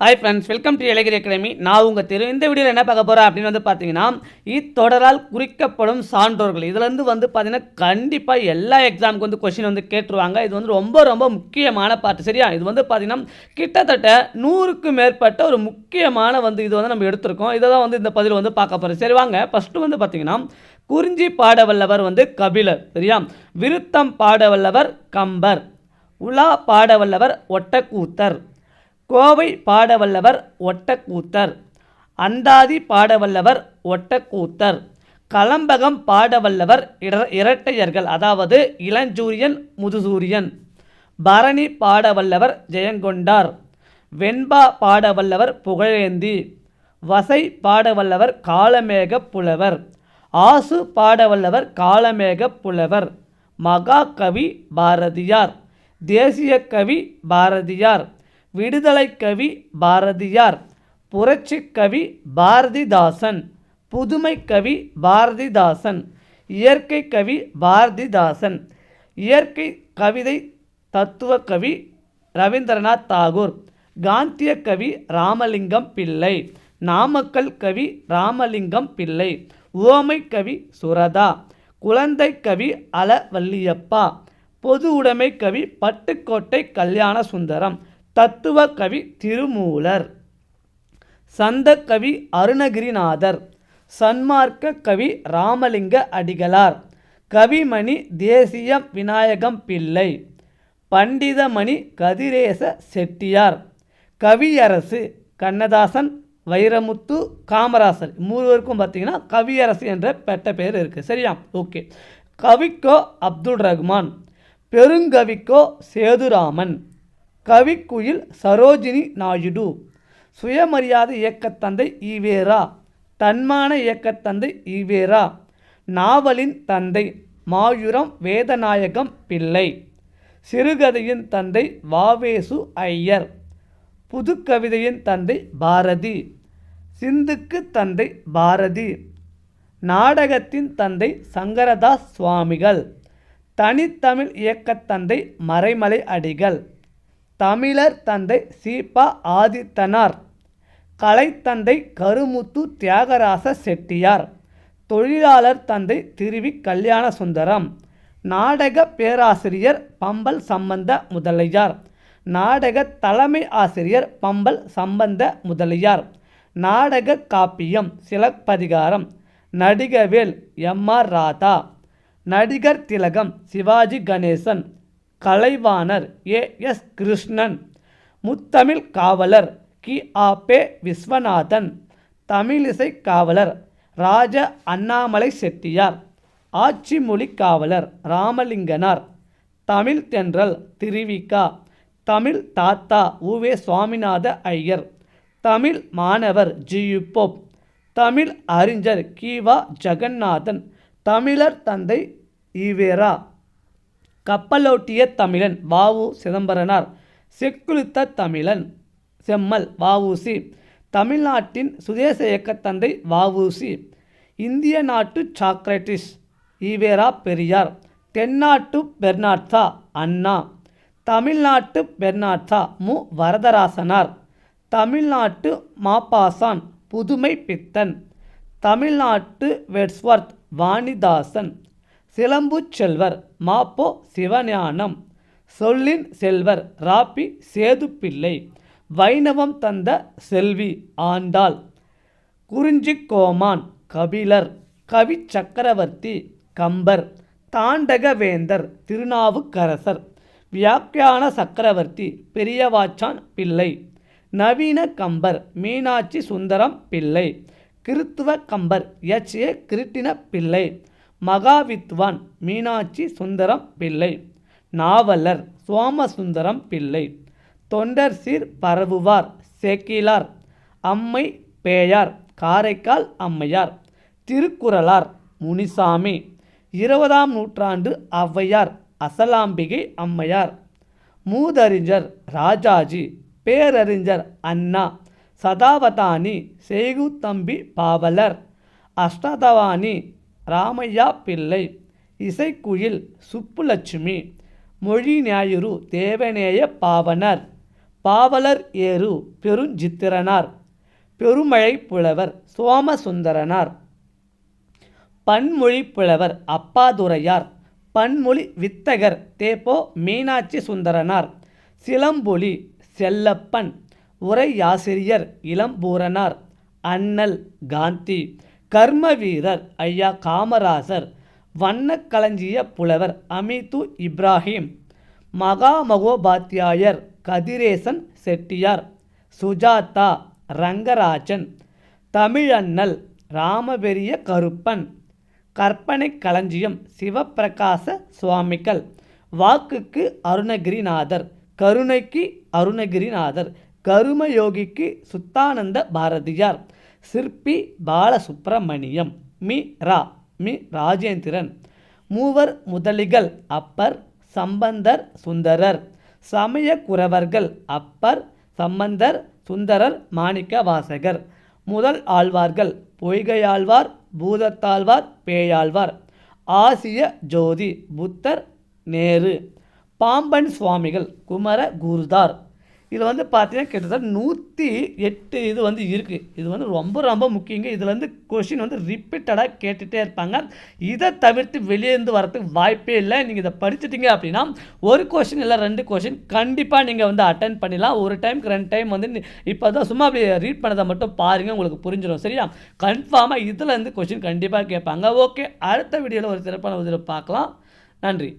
Hi friends, welcome to இலக்கிய academy. நான் உங்கள் இந்த வீடியோவில் என்ன பார்க்க போகிறேன் அப்படின்னு பார்த்தீங்கன்னா, இத்தொடரால் குறிக்கப்படும் சான்றோர்கள். இதுலேருந்து பார்த்தீங்கன்னா கண்டிப்பாக எல்லா எக்ஸாமுக்கு கொஷின் கேட்டுருவாங்க. இது ரொம்ப ரொம்ப முக்கியமான பார்ட். சரியா? இது பார்த்தீங்கன்னா கிட்டத்தட்ட 100க்கும் மேற்பட்ட ஒரு முக்கியமான இது நம்ம எடுத்திருக்கோம். இதை தான் இந்த பதில் பார்க்க போகிறோம். சரி வாங்க. ஃபஸ்ட்டு பார்த்தீங்கன்னா, குறிஞ்சி பாடவல்லவர் கபிலர். சரியா? விருத்தம் பாடவல்லவர் கம்பர். உலா பாடவல்லவர் ஒட்டக்கூத்தர். கோவை பாடவல்லவர் ஒட்டக்கூத்தர். அந்தாதி பாடவல்லவர் ஒட்டக்கூத்தர். கலம்பகம் பாடவல்லவர் இரட்டையர்கள், அதாவது இளஞ்சூரியன் முதுசூரியன். பரணி பாடவல்லவர் ஜெயங்கொண்டார். வெண்பா பாடவல்லவர் புகழேந்தி. வசை பாடவல்லவர் காலமேக புலவர். ஆசு பாடவல்லவர் காலமேக புலவர். மகாகவி பாரதியார். தேசிய கவி பாரதியார். விடுதலை கவி பாரதியார். புரட்சி கவி பாரதிதாசன். புதுமை கவி பாரதிதாசன். இயற்கை கவி பாரதிதாசன். இயற்கை கவிதை தத்துவ கவி ரவீந்திரநாத் தாகூர். காந்திய கவி ராமலிங்கம் பிள்ளை. நாமக்கல் கவி ராமலிங்கம் பிள்ளை. உவமை கவி சுரதா. குழந்தை கவி அலவல்லியப்பா. பொது உடைமை கவி பட்டுக்கோட்டை கல்யாண சுந்தரம். தத்துவ கவி திருமூலர். சந்த கவி அருணகிரிநாதர். சன்மார்க்க கவி ராமலிங்க அடிகளார். கவிமணி தேசிய விநாயகம் பிள்ளை. பண்டிதமணி கதிரேச செட்டியார். கவியரசு கண்ணதாசன், வைரமுத்து, காமராசர். மூவருக்கும் பார்த்தீங்கன்னா கவியரசு என்ற பெற்ற பேர் இருக்குது. சரியா? ஓகே. கவிக்கோ அப்துல் ரஹ்மான். பெருங்கவிக்கோ சேதுராமன். கவிக்குயில் சரோஜினி நாயுடு. சுயமரியாதை இயக்கத்தந்தை ஈவேரா. தன்மான இயக்கத்தந்தை ஈவேரா. நாவலின் தந்தை மாயூரம் வேதநாயகம் பிள்ளை. சிறுகதையின் தந்தை வாவேசு ஐயர். புதுக்கவிதையின் தந்தை பாரதி. சிந்துக்கு தந்தை பாரதி. நாடகத்தின் தந்தை சங்கரதாஸ் சுவாமிகள். தனித்தமிழ் இயக்கத்தந்தை மறைமலை அடிகள். தமிழர் தந்தை சீபா ஆதித்தனார். கலைத்தந்தை கருமுத்து தியாகராச செட்டியார். தொழிலாளர் தந்தை திருவி கல்யாண சுந்தரம். நாடக பேராசிரியர் பம்பல் சம்பந்த முதலியார். நாடக தலைமை ஆசிரியர் பம்பல் சம்பந்த முதலியார். நாடக காப்பியம் சிலப்பதிகாரம் நடிகவேல் எம்.ஆர். ராதா. நடிகர் திலகம் சிவாஜி கணேசன். கலைவாணர் ஏ.எஸ். கிருஷ்ணன். முத்தமிழ் காவலர் கி.ஆ.பெ. விஸ்வநாதன். தமிழிசை காவலர் ராஜ அண்ணாமலை செட்டியார். ஆட்சி மொழி காவலர் ராமலிங்கனார். தமிழ் தென்றல் திருவிகா. தமிழ் தாத்தா உ.வே. சுவாமிநாத ஐயர். தமிழ் மாணவர் ஜி.யு. போப். தமிழ் அறிஞர் கி.வா. ஜெகநாதன். தமிழர் தந்தை ஈவேரா. கப்பலோட்டிய தமிழன் வ.உ. சிதம்பரனார். செக்குளித்த தமிழன் செம்மல் வ.உ.சி. தமிழ்நாட்டின் சுதேச இயக்கத்தந்தை வ.உ.சி. இந்திய நாட்டு சாக்ரட்டிஸ் ஈவேரா பெரியார். தென்னாட்டு பெர்னாட்சா அண்ணா. தமிழ்நாட்டு பெர்னாட்சா மு. வரதராசனார். தமிழ்நாட்டு மாப்பாசான் புதுமை பித்தன். தமிழ்நாட்டு வெட்ஸ்வர்த் வாணிதாசன். சிலம்பு செல்வர் மாப்போ சிவஞானம். சொல்லின் செல்வர் ராபி சேதுப்பிள்ளை. வைணவம் தந்த செல்வி ஆண்டாள். குறிஞ்சி கோமான் கபிலர். கவி சக்கரவர்த்தி கம்பர். தாண்டகவேந்தர் திருநாவுக்கரசர். வியாக்கியான சக்கரவர்த்தி பெரியவாச்சான் பிள்ளை. நவீன கம்பர் மீனாட்சி சுந்தரம் பிள்ளை. கிறித்துவ கம்பர் எச்.ஏ. கிருட்டின பிள்ளை. மகாவித்வான் மீனாட்சி சுந்தரம் பிள்ளை. நாவலர் சோமசுந்தரம் பிள்ளை. தொண்டர் சீர் பரவுவார் சேக்கிலார். அம்மை பேயார் காரைக்கால் அம்மையார். திருக்குறளார் முனிசாமி. 20ஆம் நூற்றாண்டு ஔவையார் அசலாம்பிகை அம்மையார். மூதறிஞர் ராஜாஜி. பேரறிஞர் அண்ணா. சதாவதானி செய்குத்தம்பி பாவலர். அஷ்டதவானி ராமையா பிள்ளை. இசைக்குயில் சுப்புலட்சுமி. மொழி ஞாயிறு தேவநேய பாவனர். பாவலர் ஏறு பெருஞ்சித்திரனார், பெருமழை புலவர் சோமசுந்தரனார், பன்மொழி புலவர் அப்பாதுரையார், பன்மொழி வித்தகர் தேப்போ மீனாட்சி சுந்தரனார், சிலம்பொலி செல்லப்பன், உரையாசிரியர் இளம்பூரனார், அண்ணல் காந்தி, கர்ம வீரர் ஐயா காமராசர், வண்ணக்களஞ்சிய புலவர் அமிது இப்ராஹிம், மகாமகோபாத்தியாயர் கதிரேசன் செட்டியார், சுஜாதா ரங்கராஜன், தமிழண்ணல் ராமபெரிய கருப்பன், கற்பனை களஞ்சியம் சிவப்பிரகாச சுவாமிகள், வாக்குக்கு அருணகிரிநாதர், கருணைக்கு அருணகிரிநாதர், கருமயோகிக்கு சுத்தானந்த பாரதியார், சிற்பி பாலசுப்பிரமணியம், மி ராஜேந்திரன், மூவர் முதலிகள் அப்பர் சம்பந்தர் சுந்தரர், சமய குரவர்கள் அப்பர் சம்பந்தர் சுந்தரர் மாணிக்க வாசகர், முதல் ஆழ்வார்கள் பொய்கையாழ்வார் பூதத்தாழ்வார் பேயாழ்வார், ஆசிய ஜோதி புத்தர் நேரு, பாம்பன் சுவாமிகள் குமர குருதார். இதில் வந்து பார்த்தீங்கன்னா கிட்டத்தட்ட 108 இது வந்து இருக்குது. இது வந்து ரொம்ப ரொம்ப முக்கியங்க. இதில் வந்து கொஷின் வந்து ரிப்பீட்டடாக கேட்டுகிட்டே இருப்பாங்க. இதை தவிர்த்து வெளியேந்து வரதுக்கு வாய்ப்பே இல்லை. நீங்கள் இதை படிச்சுட்டீங்க அப்படின்னா ஒரு கொஷின் இல்லை 2 கொஷின் கண்டிப்பாக நீங்கள் வந்து அட்டன் பண்ணிடலாம். ஒரு டைமுக்கு 2 டைம் வந்து இப்போ தான் சும்மா அப்படி ரீட் பண்ணதை மட்டும் பாருங்கள், உங்களுக்கு புரிஞ்சிடும். சரியா? கன்ஃபார்மாக இதில் இருந்து கொஷின் கண்டிப்பாக கேட்பாங்க. ஓகே, அடுத்த வீடியோவில் ஒரு சிறப்பான உதவி பார்க்கலாம். நன்றி.